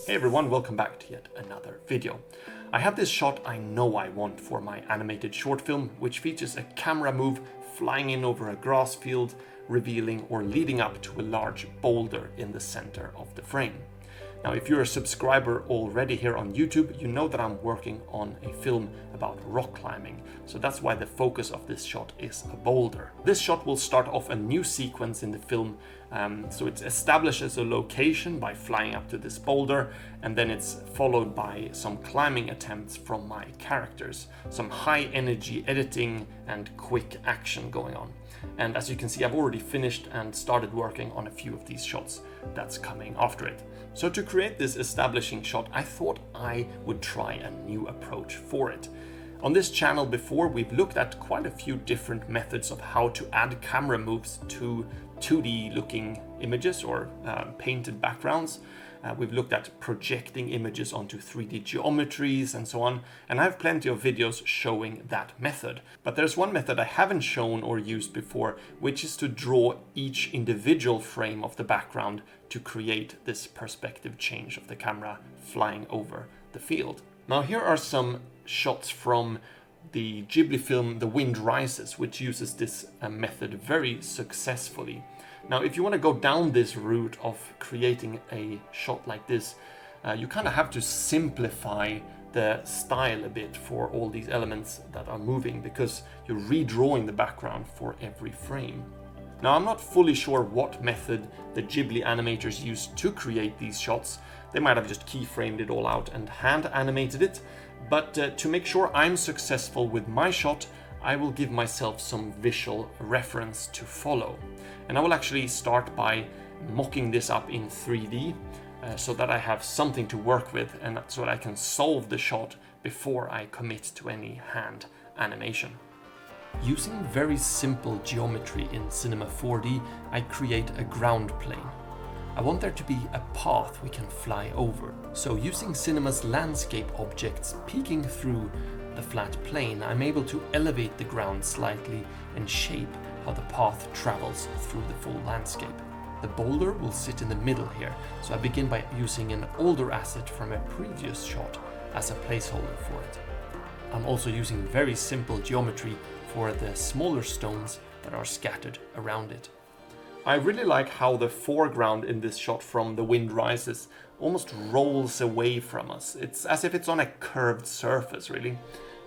Hey everyone, welcome back to yet another video. I have this shot I know I want for my animated short film, which features a camera move flying in over a grass field, revealing or leading up to a large boulder in the center of the frame. Now, if you're a subscriber already here on YouTube, you know that I'm working on a film about rock climbing. So that's why the focus of this shot is a boulder. This shot will start off a new sequence in the film. So it establishes a location by flying up to this boulder, and then it's followed by some climbing attempts from my characters. Some high energy editing and quick action going on. And as you can see, I've already finished and started working on a few of these shots that's coming after it. So to create this establishing shot, I thought I would try a new approach for it. On this channel before, we've looked at quite a few different methods of how to add camera moves to 2D looking images or painted backgrounds. We've looked at projecting images onto 3D geometries and so on, and I have plenty of videos showing that method. But there's one method I haven't shown or used before, which is to draw each individual frame of the background to create this perspective change of the camera flying over the field. Now here are some shots from the Ghibli film The Wind Rises, which uses this method very successfully. Now, if you want to go down this route of creating a shot like this, you kind of have to simplify the style a bit for all these elements that are moving, because you're redrawing the background for every frame. Now, I'm not fully sure what method the Ghibli animators used to create these shots. They might have just keyframed it all out and hand animated it, but to make sure I'm successful with my shot, I will give myself some visual reference to follow. And I will actually start by mocking this up in 3D so that I have something to work with and so that I can solve the shot before I commit to any hand animation. Using very simple geometry in Cinema 4D, I create a ground plane. I want there to be a path we can fly over. So using Cinema's landscape objects peeking through the flat plane, I'm able to elevate the ground slightly and shape how the path travels through the full landscape. The boulder will sit in the middle here, so I begin by using an older asset from a previous shot as a placeholder for it. I'm also using very simple geometry for the smaller stones that are scattered around it. I really like how the foreground in this shot from The Wind Rises almost rolls away from us. It's as if it's on a curved surface, really.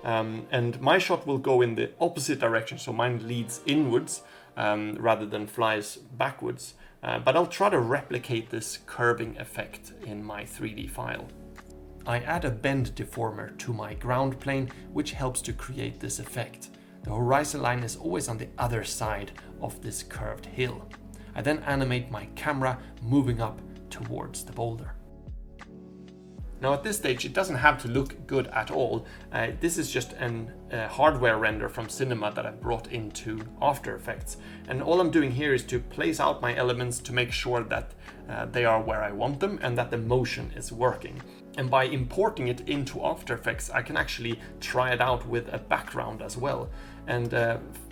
And my shot will go in the opposite direction, so mine leads inwards rather than flies backwards. But I'll try to replicate this curving effect in my 3D file. I add a bend deformer to my ground plane, which helps to create this effect. The horizon line is always on the other side of this curved hill. I then animate my camera moving up towards the boulder. Now at this stage it doesn't have to look good at all. This is just a hardware render from Cinema that I've brought into After Effects. And all I'm doing here is to place out my elements to make sure that they are where I want them and that the motion is working. And by importing it into After Effects, I can actually try it out with a background as well. And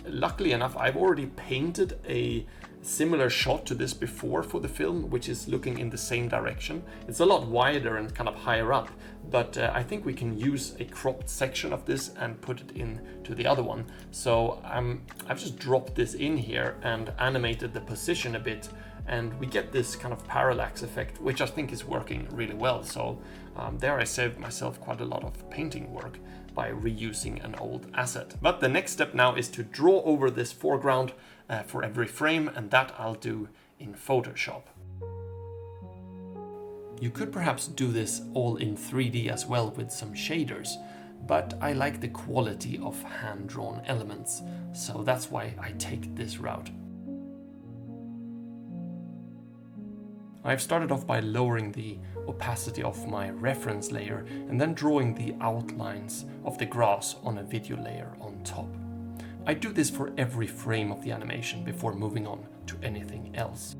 luckily enough, I've already painted a similar shot to this before for the film, which is looking in the same direction. It's a lot wider and kind of higher up, but I think we can use a cropped section of this and put it into the other one. So I've just dropped this in here and animated the position a bit, and we get this kind of parallax effect, which I think is working really well. So there I saved myself quite a lot of painting work by reusing an old asset. But the next step now is to draw over this foreground for every frame, and that I'll do in Photoshop. You could perhaps do this all in 3D as well with some shaders, but I like the quality of hand-drawn elements, so that's why I take this route. I've started off by lowering the opacity of my reference layer and then drawing the outlines of the grass on a video layer on top. I do this for every frame of the animation before moving on to anything else.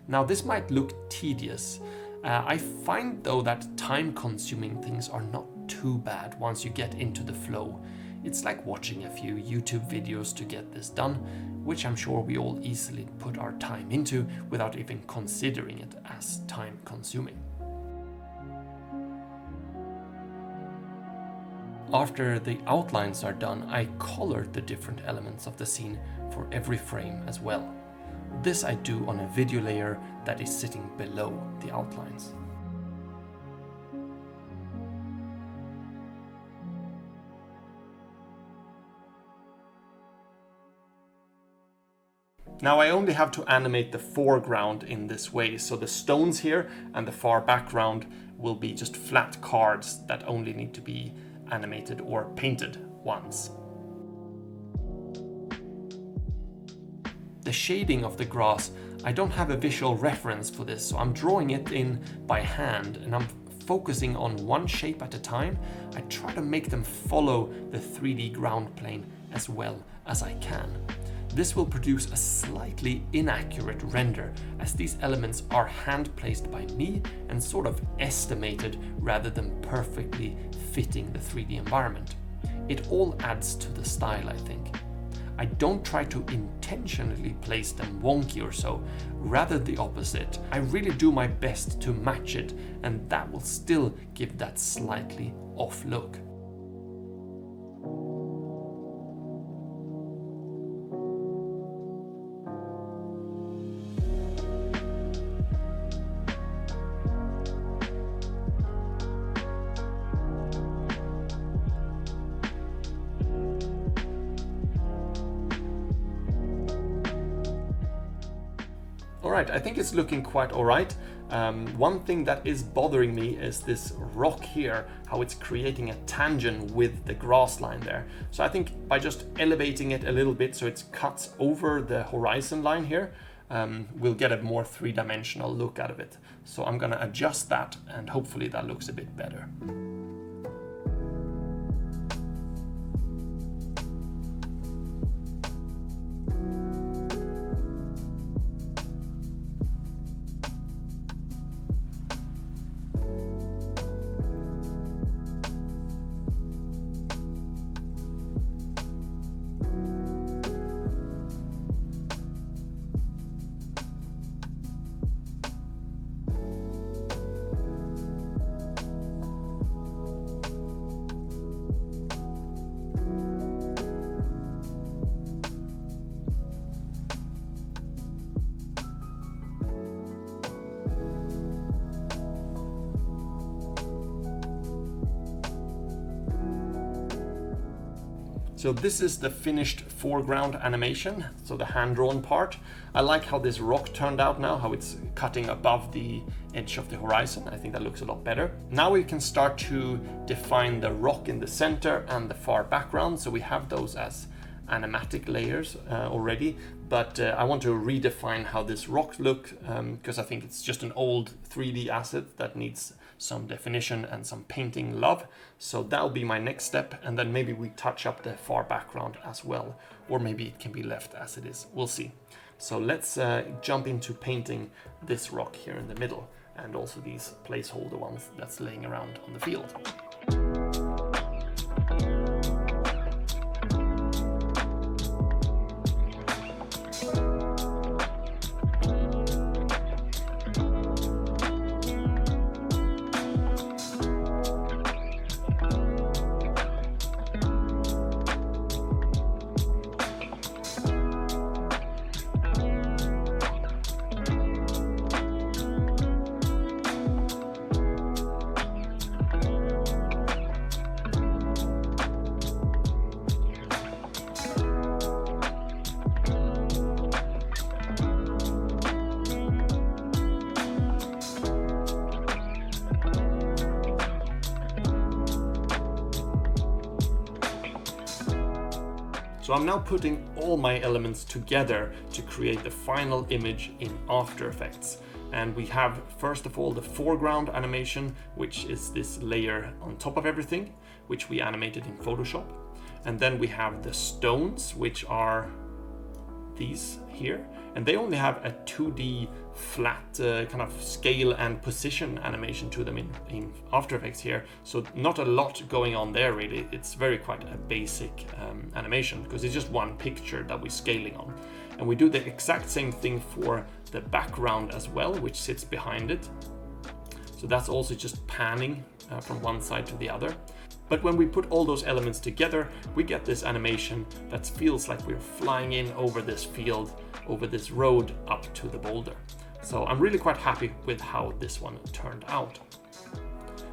Now this might look tedious. I find though that time-consuming things are not too bad once you get into the flow. It's like watching a few YouTube videos to get this done, which I'm sure we all easily put our time into without even considering it as time consuming. After the outlines are done, I colored the different elements of the scene for every frame as well. This I do on a video layer that is sitting below the outlines. Now I only have to animate the foreground in this way, so the stones here and the far background will be just flat cards that only need to be animated or painted once. The shading of the grass, I don't have a visual reference for this, so I'm drawing it in by hand and I'm focusing on one shape at a time. I try to make them follow the 3D ground plane as well as I can. This will produce a slightly inaccurate render, as these elements are hand placed by me and sort of estimated rather than perfectly fitting the 3D environment. It all adds to the style, I think. I don't try to intentionally place them wonky or so, rather the opposite. I really do my best to match it, and that will still give that slightly off look. Alright, I think it's looking quite alright. One thing that is bothering me is this rock here, how it's creating a tangent with the grass line there. So I think by just elevating it a little bit so it cuts over the horizon line here, we'll get a more three-dimensional look out of it. So I'm gonna adjust that and hopefully that looks a bit better. So this is the finished foreground animation, so the hand-drawn part. I like how this rock turned out now, how it's cutting above the edge of the horizon. I think that looks a lot better. Now we can start to define the rock in the center and the far background. So we have those as animatic layers already, but I want to redefine how this rock looks because I think it's just an old 3D asset that needs some definition and some painting love. So that'll be my next step, and then maybe we touch up the far background as well, or maybe it can be left as it is. We'll see. So let's jump into painting this rock here in the middle, and also these placeholder ones that's laying around on the field. So I'm now putting all my elements together to create the final image in After Effects. And we have, first of all, the foreground animation, which is this layer on top of everything, which we animated in Photoshop. And then we have the stones, which are these here, and they only have a 2D flat kind of scale and position animation to them in After Effects here, so not a lot going on there really. It's very quite a basic animation because it's just one picture that we're scaling on. And we do the exact same thing for the background as well, which sits behind it. So that's also just panning from one side to the other. But when we put all those elements together, we get this animation that feels like we're flying in over this field, over this road up to the boulder. So I'm really quite happy with how this one turned out.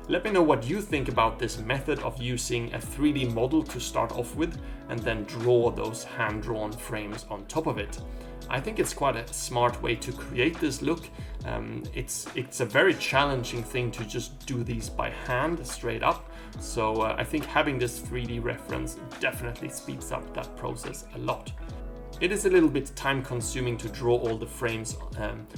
Let me know what you think about this method of using a 3D model to start off with and then draw those hand-drawn frames on top of it. I think it's quite a smart way to create this look. It's a very challenging thing to just do these by hand straight up. So I think having this 3D reference definitely speeds up that process a lot. It is a little bit time consuming to draw all the frames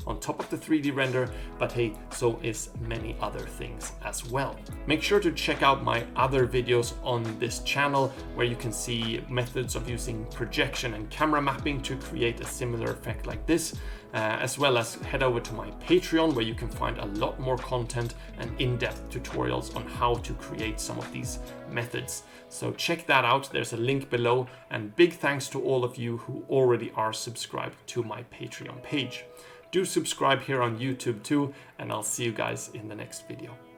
on top of the 3D render, but hey, so is many other things as well. Make sure to check out my other videos on this channel where you can see methods of using projection and camera mapping to create a similar effect like this, as well as head over to my Patreon where you can find a lot more content and in-depth tutorials on how to create some of these methods. So check that out, there's a link below, and big thanks to all of you who already are subscribed to my Patreon page. Do subscribe here on YouTube too, and I'll see you guys in the next video.